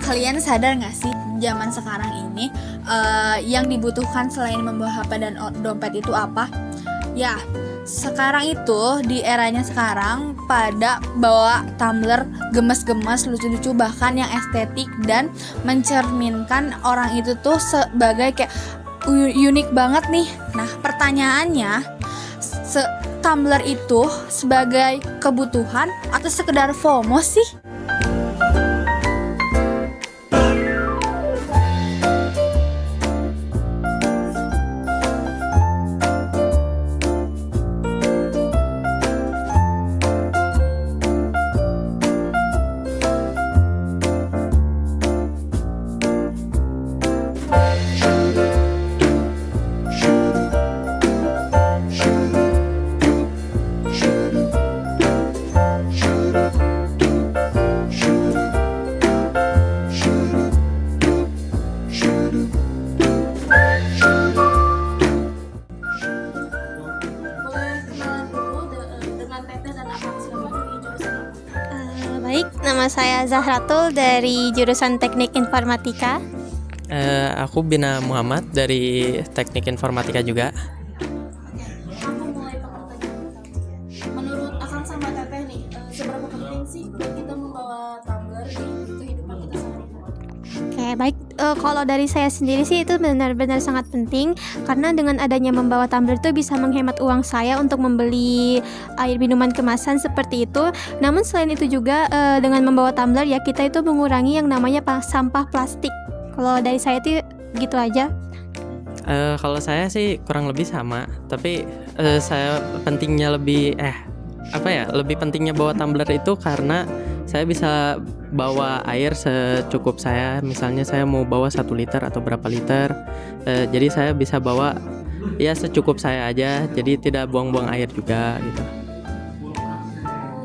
Kalian sadar gak sih zaman sekarang ini yang dibutuhkan selain membawa HP dan dompet itu apa? Ya, sekarang itu di eranya sekarang pada bawa tumbler gemes-gemes, lucu-lucu, bahkan yang estetik dan mencerminkan orang itu tuh sebagai kayak unik banget nih. Nah, pertanyaannya, tumbler itu sebagai kebutuhan atau sekedar FOMO sih? Baik, nama saya Zahratul dari jurusan Teknik Informatika. Aku Bina Muhammad dari Teknik Informatika juga. Aku mulai pertanyaan. Menurut Akang sama Teteh nih, seberapa penting sih kita membawa tumbler di kehidupan kita sehari-hari? Oke, baik. Kalau dari saya sendiri sih itu benar-benar sangat penting karena dengan adanya membawa tumbler itu bisa menghemat uang saya untuk membeli air minuman kemasan seperti itu. Namun selain itu juga dengan membawa tumbler ya kita itu mengurangi yang namanya sampah plastik. Kalau dari saya itu gitu aja. Kalau saya sih kurang lebih sama, tapi saya pentingnya lebih lebih pentingnya bawa tumbler itu karena saya bisa bawa air secukup saya. Misalnya saya mau bawa 1 liter atau berapa liter, jadi saya bisa bawa ya secukup saya aja, jadi tidak buang-buang air juga gitu.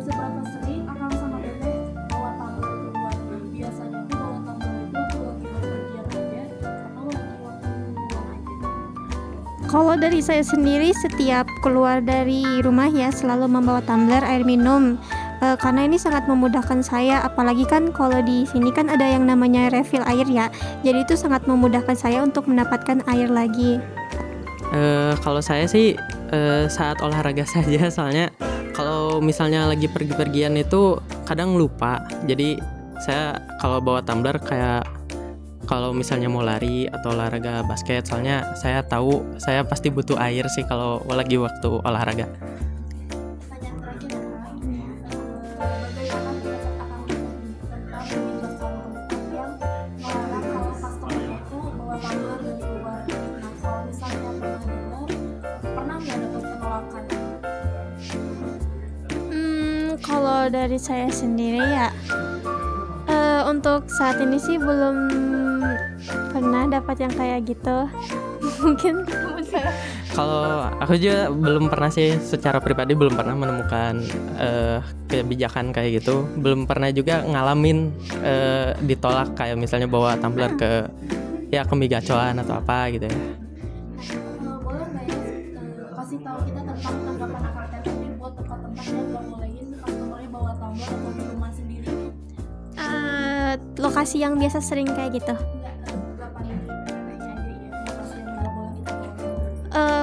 Seberapa sering Akang sama Teteh bawa tumbler keluar? Biasanya tuh bawa tumbler itu lagi bepergian aja atau lagi waktu buang aja? Kalau dari saya sendiri setiap keluar dari rumah ya selalu membawa tumbler air minum. Karena ini sangat memudahkan saya, apalagi kan kalau di sini kan ada yang namanya refill air ya, jadi itu sangat memudahkan saya untuk mendapatkan air lagi. Kalau saya sih saat olahraga saja, soalnya kalau misalnya lagi pergi-pergian itu kadang lupa, jadi saya kalau bawa tumbler kayak kalau misalnya mau lari atau olahraga basket, soalnya saya tahu saya pasti butuh air sih kalau lagi waktu olahraga. Kalau dari saya sendiri ya untuk saat ini sih belum pernah dapat yang kayak gitu. Mungkin teman saya. Kalau aku juga belum pernah sih, secara pribadi belum pernah menemukan kebijakan kayak gitu. Belum pernah juga ngalamin ditolak kayak misalnya bawa tumbler ke migacoan atau apa gitu ya. Boleh nggak ya kasih tahu kita tentang tanggapan Akang Teteh nih buat tempat-tempat yang nggak bolehin customernya bawa tumbler atau minuman sendiri? Lokasi yang biasa sering kayak gitu.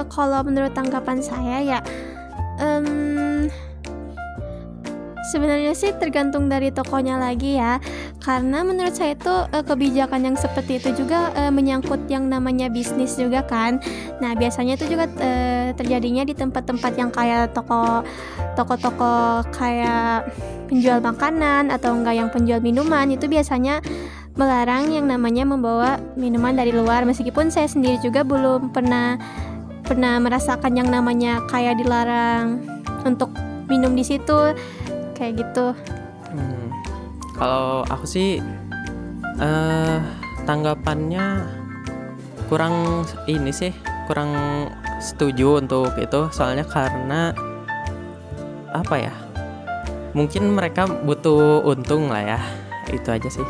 Kalau menurut tanggapan saya ya sebenarnya sih tergantung dari tokonya lagi ya, karena menurut saya itu kebijakan yang seperti itu juga menyangkut yang namanya bisnis juga kan. Nah biasanya itu juga terjadinya di tempat-tempat yang kayak toko-toko kayak penjual makanan atau enggak yang penjual minuman, itu biasanya melarang yang namanya membawa minuman dari luar. Meskipun saya sendiri juga belum pernah pernah merasakan yang namanya kayak dilarang untuk minum di situ kayak gitu. Kalau aku sih tanggapannya kurang setuju untuk itu, soalnya karena apa ya, mungkin mereka butuh untung lah ya, itu aja sih.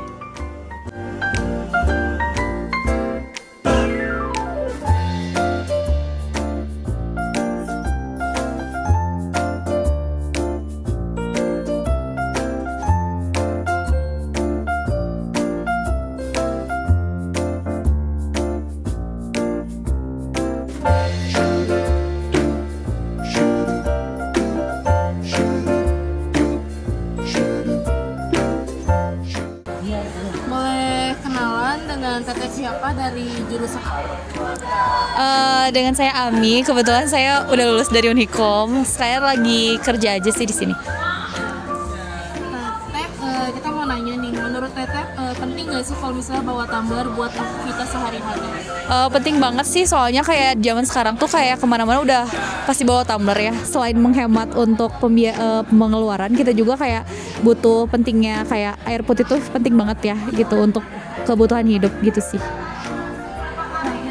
Boleh kenalan dengan teteh siapa dari jurusan apa? Dengan saya Ami, kebetulan saya udah lulus dari Unikom. Saya lagi kerja aja sih di sini. Teteh, kita mau nanya nih, menurut teteh penting nggak sih kalau misalnya bawa tumbler buat aktivitas sehari-hari? Penting banget sih, soalnya kayak zaman sekarang tuh kayak kemana-mana udah pasti bawa tumbler ya. Selain menghemat untuk pengeluaran, kita juga kayak butuh pentingnya kayak air putih tuh penting banget ya gitu untuk kebutuhan hidup gitu sih.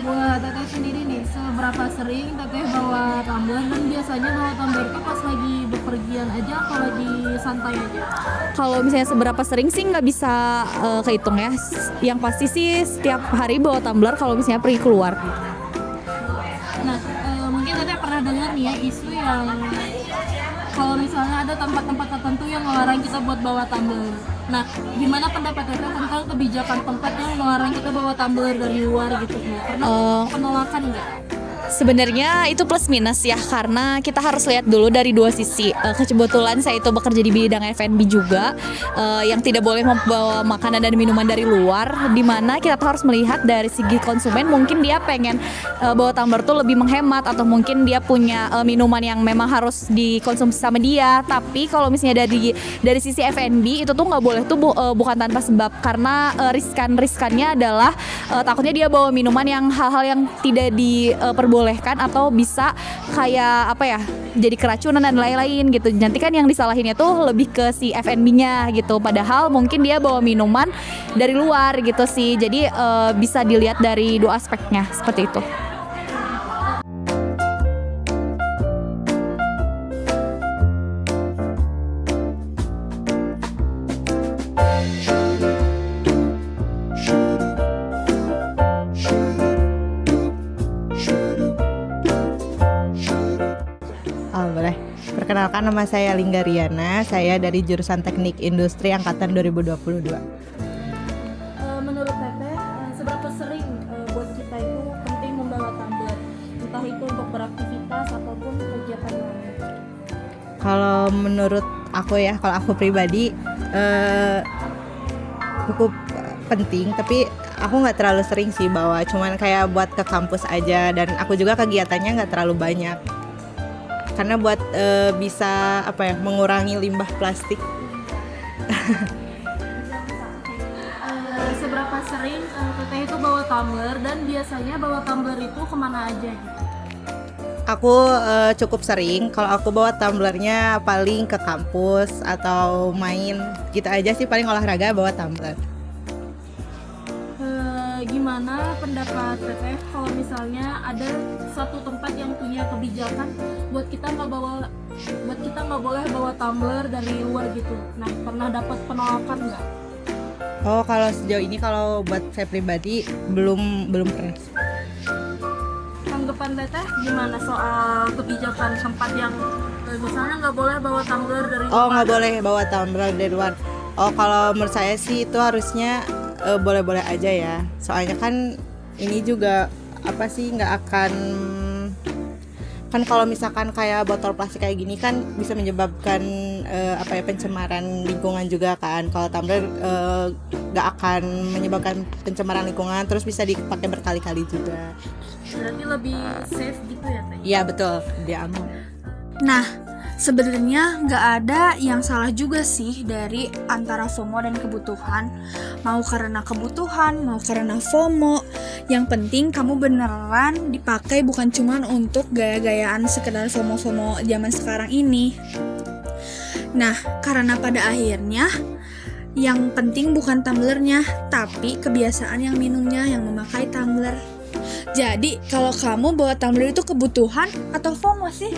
Buat teteh sendiri nih, seberapa sering teteh bawa tumbler, dan biasanya bawa tumbler itu pas lagi bepergian aja atau lagi santai aja? Kalau misalnya seberapa sering sih nggak bisa kehitung ya. Yang pasti sih setiap hari bawa tumbler kalau misalnya pergi keluar. Nah, mungkin teteh pernah dengar nih ya isu yang kalau misalnya ada tempat-tempat tertentu yang melarang kita buat bawa tumbler. Nah, gimana pendapat teteh tentang kebijakan tempat yang melarang kita bawa tumbler dari luar gitu? Pernah penolakan nggak? Sebenarnya itu plus minus ya, karena kita harus lihat dulu dari dua sisi. Kebetulan saya itu bekerja di bidang F&B juga, yang tidak boleh membawa makanan dan minuman dari luar, di mana kita tuh harus melihat dari segi konsumen, mungkin dia pengen bawa tumbler tuh lebih menghemat, atau mungkin dia punya minuman yang memang harus dikonsumsi sama dia. Tapi kalau misalnya dari sisi F&B itu tuh nggak boleh tuh bukan tanpa sebab, karena riskannya adalah takutnya dia bawa minuman yang hal-hal yang tidak diperbolehkan, atau bisa kayak apa ya, jadi keracunan dan lain-lain gitu. Nanti kan yang disalahinnya tuh lebih ke si F&B-nya gitu, padahal mungkin dia bawa minuman dari luar gitu sih. Jadi bisa dilihat dari dua aspeknya seperti itu. Boleh. Perkenalkan, nama saya Lingga Riana. Saya dari jurusan Teknik Industri angkatan 2022. Menurut teteh, seberapa sering buat kita itu penting membawa tumbler, entah itu untuk beraktivitas ataupun kegiatan lain? Kalau menurut aku ya, kalau aku pribadi cukup penting, tapi aku nggak terlalu sering sih bawa, cuman kayak buat ke kampus aja, dan aku juga kegiatannya nggak terlalu banyak. Karena buat bisa mengurangi limbah plastik. Seberapa sering teteh itu bawa tumbler, dan biasanya bawa tumbler itu kemana aja gitu? Aku cukup sering. Kalau aku bawa tumblernya paling ke kampus atau main gitu aja sih, paling olahraga bawa tumbler. Gimana pendapat teteh kalau misalnya ada satu tempat yang punya kebijakan buat kita nggak boleh bawa tumbler dari luar gitu? Nah, pernah dapat penolakan nggak? Oh, kalau sejauh ini kalau buat saya pribadi belum pernah. Tanggapan teteh gimana soal kebijakan tempat yang misalnya nggak boleh bawa tumbler dari luar? Oh, nggak boleh bawa tumbler dari luar. Oh, kalau menurut saya sih itu harusnya boleh-boleh aja ya. Soalnya kan ini juga nggak akan, kan kalau misalkan kayak botol plastik kayak gini kan bisa menyebabkan pencemaran lingkungan juga kan. Kalau tumbler nggak akan menyebabkan pencemaran lingkungan, terus bisa dipakai berkali-kali juga. Berarti lebih safe gitu ya teh? Iya betul, dia aman. Nah, Sebenarnya nggak ada yang salah juga sih dari antara FOMO dan kebutuhan. Mau karena kebutuhan, mau karena FOMO. Yang penting kamu beneran dipakai, bukan cuman untuk gaya-gayaan sekedar FOMO-FOMO zaman sekarang ini. Nah, karena pada akhirnya yang penting bukan tumblernya, tapi kebiasaan yang minumnya yang memakai tumbler. Jadi, kalau kamu bawa tumbler itu kebutuhan atau FOMO sih?